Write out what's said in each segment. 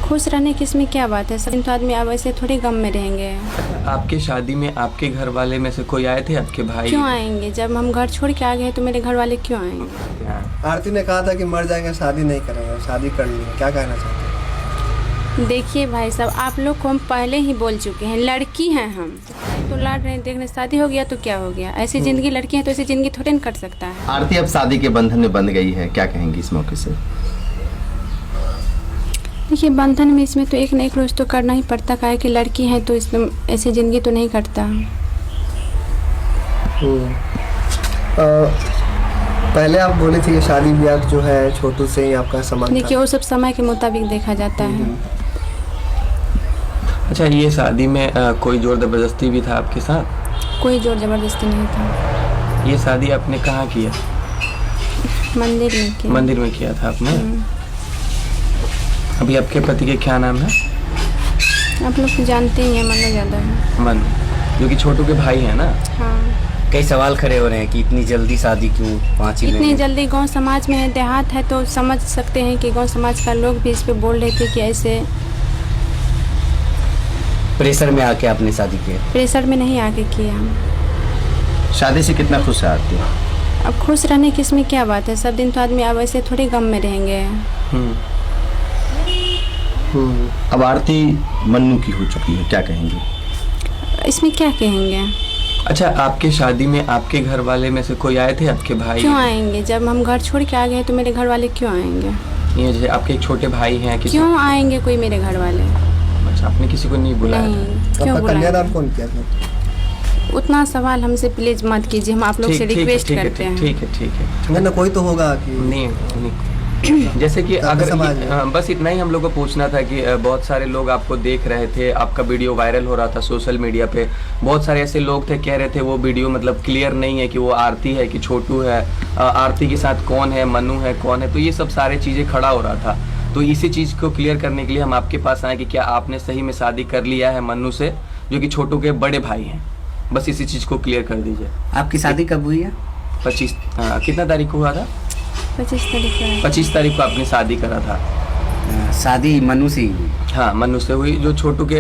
खुश रहने की इसमें क्या बात है, सब तो आदमी अब ऐसे थोड़ी गम में रहेंगे। आपके शादी में आपके घर वाले में से कोई आए थे, आपके भाई? क्यों आएंगे, जब हम घर छोड़ के आ गए तो मेरे घर वाले क्यों आएंगे? आरती ने कहा था कि मर जाएंगे, शादी नहीं करेंगे, शादी करनी है, क्या कहना चाहते हैं? देखिए भाई साहब, आप लोग को हम पहले ही बोल चुके हैं, लड़की हैं हम तो लड़ रहे हैं, देखने शादी हो गया तो क्या हो गया, ऐसी जिंदगी लड़की है तो ऐसी जिंदगी थोड़ी न कट सकता है। आरती अब शादी के बंधन में बंध गई है, क्या कहेंगी इस मौके से? देखिए बंधन में इसमें तो एक न एक रोज तो करना ही पड़ता, काहे कि लड़की है तो इसमें ऐसी जिंदगी तो नहीं कटता। पहले आप बोले थे कि शादी ब्याह जो है छोटू से ही आपका संबंध था। देखिए वो सब समय के मुताबिक देखा जाता है। अच्छा, ये शादी में कोई जोर जबरदस्ती भी था आपके साथ? कोई जोर जबरदस्ती नहीं था। ये शादी आपने कहाँ किया? मंदिर में किया। मंदिर में किया था आपने? अभी आपके पति के क्या नाम है? आप लोग तो जानते ही हैं, मनु यादव है। मनु, जो कि छोटू के भाई है ना? हाँ। कई सवाल खड़े हो रहे हैं कि इतनी जल्दी शादी क्यों, 5 ही इतनी जल्दी? गांव समाज में है, देहात है तो समझ सकते हैं कि गांव समाज का लोग भी इस पे बोल रहे थे कि ऐसे प्रेशर में आके आपने शादी की? प्रेशर में नहीं आके किया हम। शादी से कितना खुश है आरती? अब खुश रहने की इसमें क्या बात है, सब दिन तो आदमी अब ऐसे थोड़ी गम में रहेंगे। अब आरती मन्नू की हो चुकी है, क्या कहेंगे? इसमें क्या कहेंगे? अच्छा, आपके शादी में आपके घर वाले में से कोई आए थे, आपके भाई? क्यों आएंगे, जब हम घर छोड़ के आ गए तो मेरे घर वाले क्यों आएंगे? ये जैसे आपके एक छोटे भाई हैं, क्यों आएंगे कोई मेरे घर वाले? अच्छा, आपने किसी को नहीं बुलाया? नहीं, क्यों बुलाया? कन्यादान कौन किया था? उतना सवाल हमसे प्लीज मत कीजिए, हम आप लोग से रिक्वेस्ट करते हैं। ठीक है। ना कोई तो होगा कि नहीं। जैसे कि अगर बस इतना ही हम लोग को पूछना था कि बहुत सारे लोग आपको देख रहे थे, आपका वीडियो वायरल हो रहा था सोशल मीडिया पे, बहुत सारे ऐसे लोग थे कह रहे थे वो वीडियो मतलब क्लियर नहीं है कि वो आरती है कि छोटू है, आरती के साथ कौन है, मनु है, कौन है, तो ये सब सारे चीज़ें खड़ा हो रहा था। तो इसी चीज़ को क्लियर करने के लिए हम आपके पास आए कि क्या आपने सही में शादी कर लिया है मनु से, जो कि छोटू के बड़े भाई हैं। बस इसी चीज़ को क्लियर कर दीजिए। आपकी शादी कब हुई है? 25 कितना तारीख को हुआ था? 25 तारीख को आपने शादी करा था। शादी मनु से ही हुई? हाँ, मनु से हुई, जो छोटू के।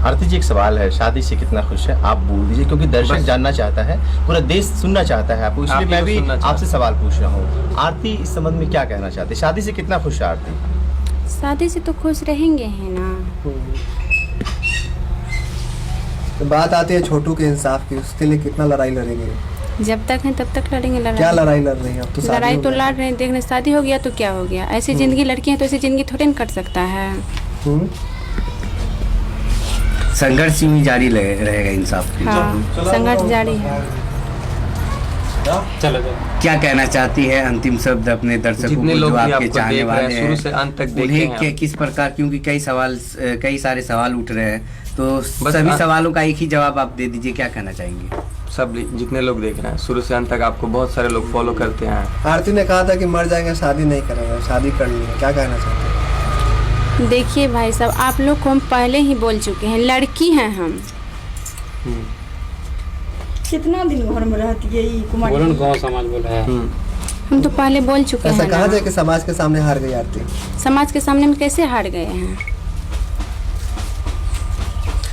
आरती जी, एक सवाल है, शादी से कितना खुश है आप बोल दीजिए, क्योंकि दर्शक जानना चाहता है, पूरा देश सुनना चाहता है आपको, इसलिए मैं भी आपसे सवाल पूछ रहा हूँ। आरती इस संबंध में क्या कहना चाहती है, शादी से कितना खुश है आरती? शादी से तो खुश रहेंगे है ना। तो बात आती है छोटू के इंसाफ की, उसके लिए कितना लड़ाई लड़ेंगे? जब तक है तब तक लड़ेंगे। लड़ाई क्या लड़ाई लड़ रही है? अब तो लड़ाई तो लड़ रहे हैं, देखने शादी हो गया तो क्या हो गया, ऐसी जिंदगी लड़की है तो ऐसी जिंदगी थोड़ी न कट सकता है। संघर्ष यूं ही जारी रहेगा इंसाफ की। हाँ, संघर्ष जारी है। क्या कहना चाहती है अंतिम शब्द अपने दर्शकों को जो आपके चाहने वाले हैं, शुरू से अंत तक उन्हें किस प्रकार, क्योंकि कई सारे सवाल उठ रहे हैं, तो सभी सवालों का एक ही जवाब आप दे दीजिए, क्या कहना चाहेंगे? सब जितने लोग देख रहे हैं शुरू से अंत तक, आपको बहुत सारे लोग फॉलो करते हैं। आरती ने कहा था कि मर जाएंगे, शादी नहीं करेंगे, शादी करनी है, क्या कहना चाहते हैं? देखिए भाई साहब, आप लोग को हम पहले ही बोल चुके हैं, लड़की हैं हम। कितना दिन घर में रहती है कुमारी? गाँव समाज बोला है। हम तो पहले बोल चुके हैं। ऐसा कहा जाए कि समाज के सामने हार गई आरती? समाज के सामने में कैसे हार गए हैं?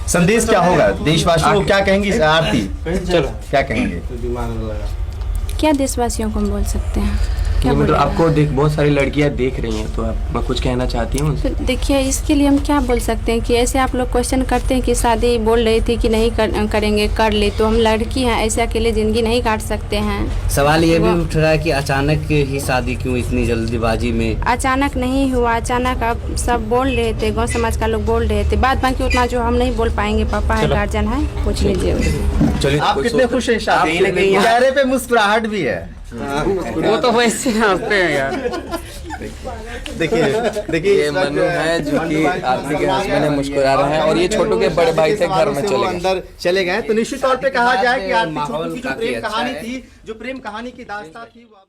संदेश क्या होगा देशवासियों को, क्या कहेंगी आरती? चलो, क्या कहेंगे? क्या देशवासियों को हम बोल सकते हैं? क्या मतलब बोलें? आपको बहुत सारी लड़कियां देख रही हैं, तो आप कुछ कहना चाहती हूँ? तो देखिए, इसके लिए हम क्या बोल सकते हैं कि ऐसे आप लोग क्वेश्चन करते हैं कि शादी बोल रही थी कि नहीं करेंगे, कर ली, तो हम लड़की हैं, ऐसे अकेले ज़िंदगी नहीं काट सकते हैं। सवाल ये भी उठ रहा है कि अचानक ही शादी क्यों, इतनी जल्दीबाजी में? अचानक नहीं हुआ, अचानक अब सब बोल रहे थे, गाँव समाज का लोग बोल रहे थे, बात बाकी उतना जो हम नहीं बोल पाएंगे, पापा है, गार्जियन है, पूछ लीजिए। चलिए, आप कितने खुश हैं शादी? चेहरे पे मुस्कुराहट भी है। वो तो वैसे हंसते हैं यार। देखिए ये मनु है जो कि आरती के हस्बैंड है, मुस्कुरा रहे हैं, और ये छोटू के बड़े भाई थे, घर में अंदर चले गए। तो निश्चित तौर पे कहा जाए कि आरती छोटू की जो प्रेम कहानी थी, जो प्रेम कहानी की दास्तां थी, वो